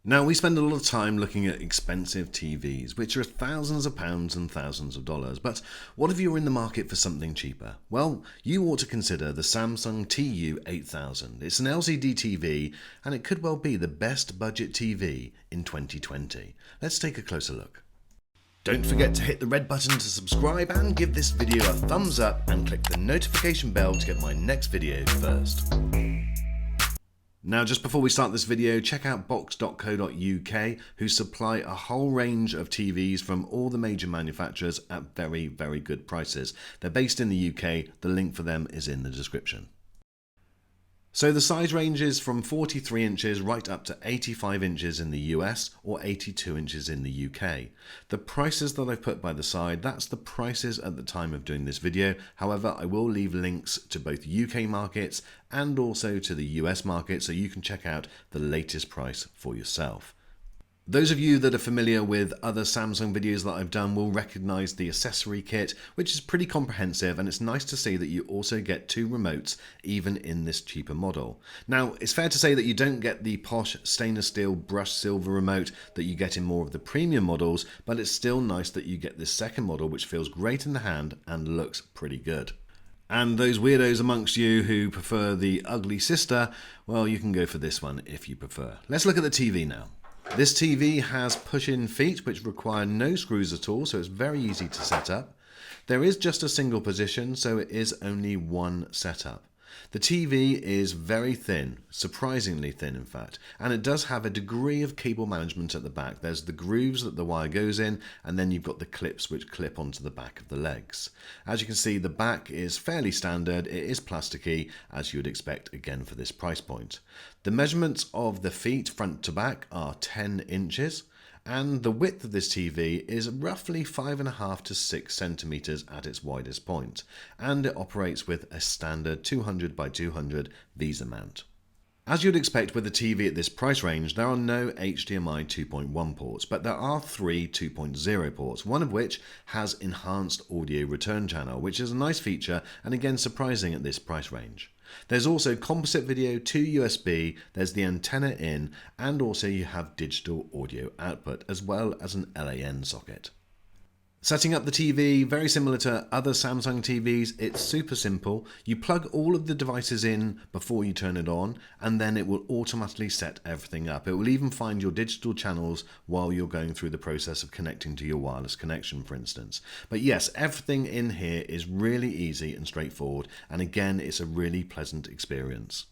Now, we spend a lot of time looking at expensive TVs, which are thousands of pounds and thousands of dollars. But what if you're in the market for something cheaper? Well, you ought to consider the Samsung TU8000. It's an LCD TV, and it could well be the best budget TV in 2020. Let's take a closer look. Don't forget to hit the red button to subscribe and give this video a thumbs up and click the notification bell to get my next video first. Now, just before we start this video, check out box.co.uk, who supply a whole range of TVs from all the major manufacturers at very, very good prices. They're based in the UK. The link for them is in the description. So the size ranges from 43 inches right up to 85 inches in the US or 82 inches in the UK. The prices that I've put by the side, that's the prices at the time of doing this video. However, I will leave links to both UK markets and also to the US market so you can check out the latest price for yourself. Those of you that are familiar with other Samsung videos that I've done will recognize the Accessory Kit, which is pretty comprehensive, and it's nice to see that you also get two remotes even in this cheaper model. Now, it's fair to say that you don't get the posh stainless steel brushed silver remote that you get in more of the premium models, but it's still nice that you get this second model, which feels great in the hand and looks pretty good. And those weirdos amongst you who prefer the ugly sister, well, you can go for this one if you prefer. Let's look at the TV now. This TV has push-in feet which require no screws at all, so it's very easy to set up. There is just a single position, so it is only one setup. The TV is very thin, surprisingly thin in fact, and it does have a degree of cable management at the back. There's the grooves that the wire goes in, and then you've got the clips which clip onto the back of the legs. As you can see, the back is fairly standard. It is plasticky, as you would expect again for this price point. The measurements of the feet front to back are 10 inches. And the width of this TV is roughly 5.5 to 6 centimeters at its widest point, and it operates with a standard 200 by 200 VESA mount. As you'd expect with a TV at this price range, there are no HDMI 2.1 ports, but there are three 2.0 ports, one of which has enhanced audio return channel, which is a nice feature and again surprising at this price range. There's also composite video, 2 USB, there's the antenna in, and also you have digital audio output as well as an LAN socket. Setting up the TV, very similar to other Samsung TVs, it's super simple. You plug all of the devices in before you turn it on, and then it will automatically set everything up. It will even find your digital channels while you're going through the process of connecting to your wireless connection, for instance. But yes, everything in here is really easy and straightforward, and again, it's a really pleasant experience.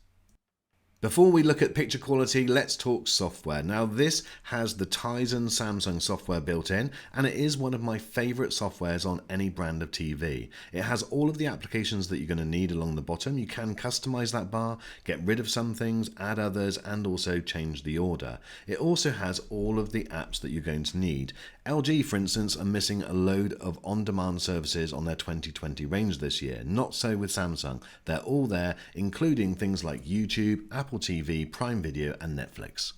Before we look at picture quality, let's talk software. Now, this has the Tizen Samsung software built in, and it is one of my favorite softwares on any brand of TV. It has all of the applications that you're going to need along the bottom. You can customize that bar, get rid of some things, add others, and also change the order. It also has all of the apps that you're going to need. LG, for instance, are missing a load of on-demand services on their 2020 range this year. Not so with Samsung. They're all there, including things like YouTube, Apple TV, Prime Video, and Netflix.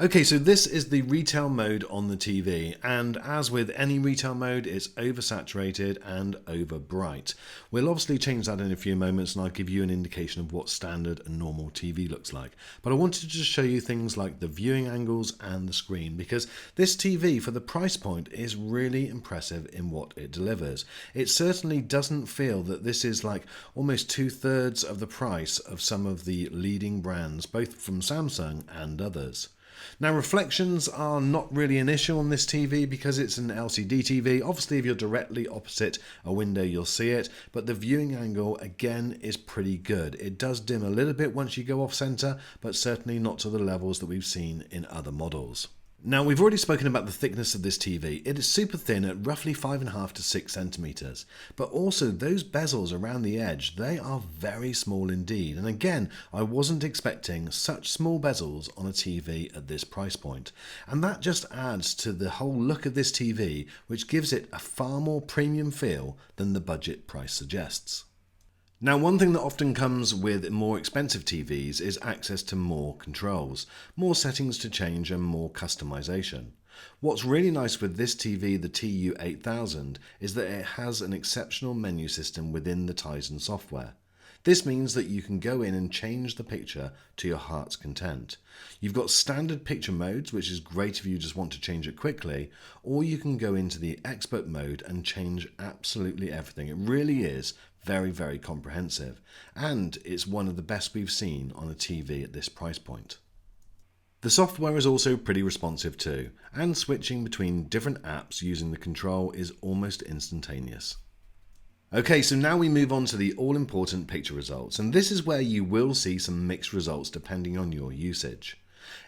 Okay, so this is the retail mode on the TV, and as with any retail mode, it's oversaturated and over bright. We'll obviously change that in a few moments, and I'll give you an indication of what standard and normal TV looks like. But I wanted to just show you things like the viewing angles and the screen, because this TV, for the price point, is really impressive in what it delivers. It certainly doesn't feel that this is like almost 2/3 of the price of some of the leading brands, both from Samsung and others. Now, reflections are not really an issue on this TV because it's an LCD TV. Obviously, if you're directly opposite a window, you'll see it, but the viewing angle, again, is pretty good. It does dim a little bit once you go off center, but certainly not to the levels that we've seen in other models. Now, we've already spoken about the thickness of this TV. It is super thin at roughly 5.5 to 6 centimeters, but also those bezels around the edge, they are very small indeed. And again, I wasn't expecting such small bezels on a TV at this price point. And that just adds to the whole look of this TV, which gives it a far more premium feel than the budget price suggests. Now, one thing that often comes with more expensive TVs is access to more controls, more settings to change and more customization. What's really nice with this TV, the TU8000, is that it has an exceptional menu system within the Tizen software. This means that you can go in and change the picture to your heart's content. You've got standard picture modes, which is great if you just want to change it quickly, or you can go into the expert mode and change absolutely everything. It really is very, very comprehensive, and it's one of the best we've seen on a TV at this price point. The software is also pretty responsive too, and switching between different apps using the control is almost instantaneous. Okay, so now we move on to the all-important picture results, and this is where you will see some mixed results depending on your usage.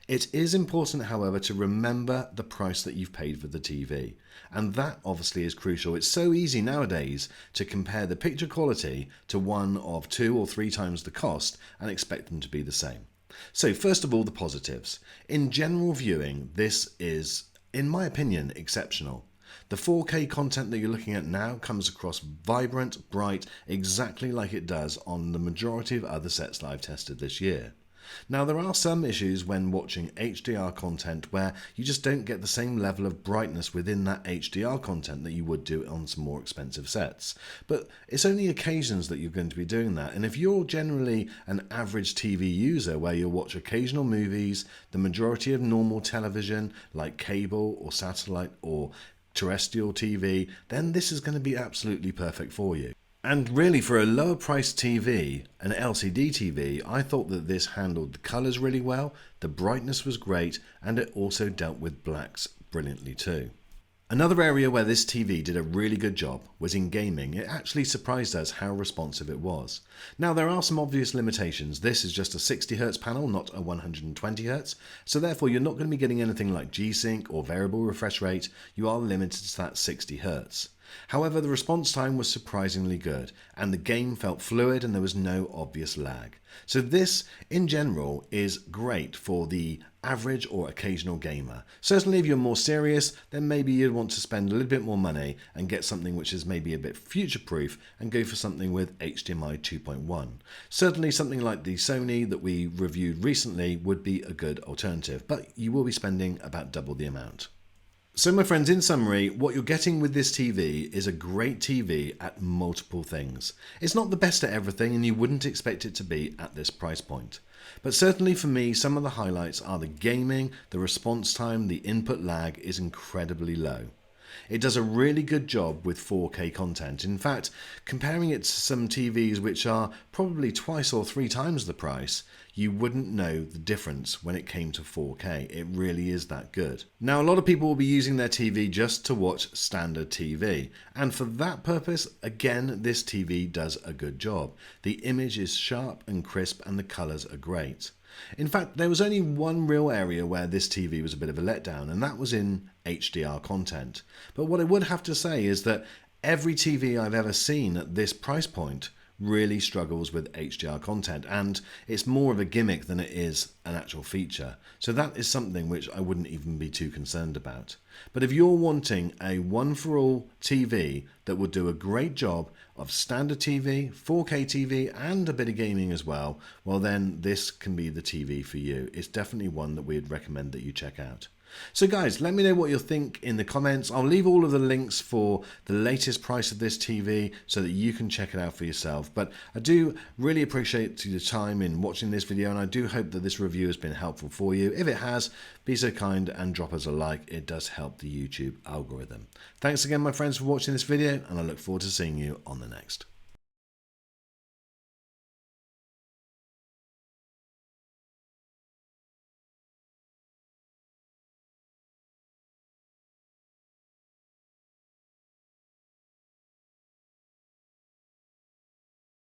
It is important, however, to remember the price that you've paid for the TV, and that obviously is crucial. It's so easy nowadays to compare the picture quality to one of 2 or 3 times the cost and expect them to be the same. So first of all, the positives. In general viewing, this is, in my opinion, exceptional. The 4K content that you're looking at now comes across vibrant, bright, exactly like it does on the majority of other sets that I've tested this year. Now, there are some issues when watching HDR content where you just don't get the same level of brightness within that HDR content that you would do on some more expensive sets. But it's only occasions that you're going to be doing that, and if you're generally an average TV user where you'll watch occasional movies, the majority of normal television like cable or satellite or terrestrial TV, then this is going to be absolutely perfect for you. And really, for a lower priced TV, an LCD TV, I thought that this handled the colours really well, the brightness was great, and it also dealt with blacks brilliantly too. Another area where this TV did a really good job was in gaming. It actually surprised us how responsive it was. Now, there are some obvious limitations. This is just a 60Hz panel, not a 120Hz, so therefore you're not going to be getting anything like G-Sync or variable refresh rate. You are limited to that 60Hz. However, the response time was surprisingly good, and the game felt fluid and there was no obvious lag. So this, in general, is great for the average or occasional gamer. Certainly if you're more serious, then maybe you'd want to spend a little bit more money and get something which is maybe a bit future-proof and go for something with HDMI 2.1. Certainly something like the Sony that we reviewed recently would be a good alternative, but you will be spending about double the amount. So my friends, in summary, what you're getting with this TV is a great TV at multiple things. It's not the best at everything, and you wouldn't expect it to be at this price point. But certainly for me, some of the highlights are the gaming, the response time, the input lag is incredibly low. It does a really good job with 4K content. In fact, comparing it to some TVs which are probably 2 or 3 times the price, you wouldn't know the difference when it came to 4K. It really is that good. Now, a lot of people will be using their TV just to watch standard TV, and for that purpose, again, this TV does a good job. The image is sharp and crisp and the colours are great. In fact, there was only one real area where this TV was a bit of a letdown, and that was in HDR content. But what I would have to say is that every TV I've ever seen at this price point really struggles with HDR content, and it's more of a gimmick than it is an actual feature. So that is something which I wouldn't even be too concerned about. But if you're wanting a one-for-all TV that will do a great job of standard TV, 4K TV, and a bit of gaming as well, well then this can be the TV for you. It's definitely one that we'd recommend that you check out. So guys, let me know what you think in the comments. I'll leave all of the links for the latest price of this TV so that you can check it out for yourself. But I do really appreciate your time in watching this video, and I do hope that this review has been helpful for you. If it has, be so kind and drop us a like. It does help the YouTube algorithm. Thanks again, my friends, for watching this video, and I look forward to seeing you on the next.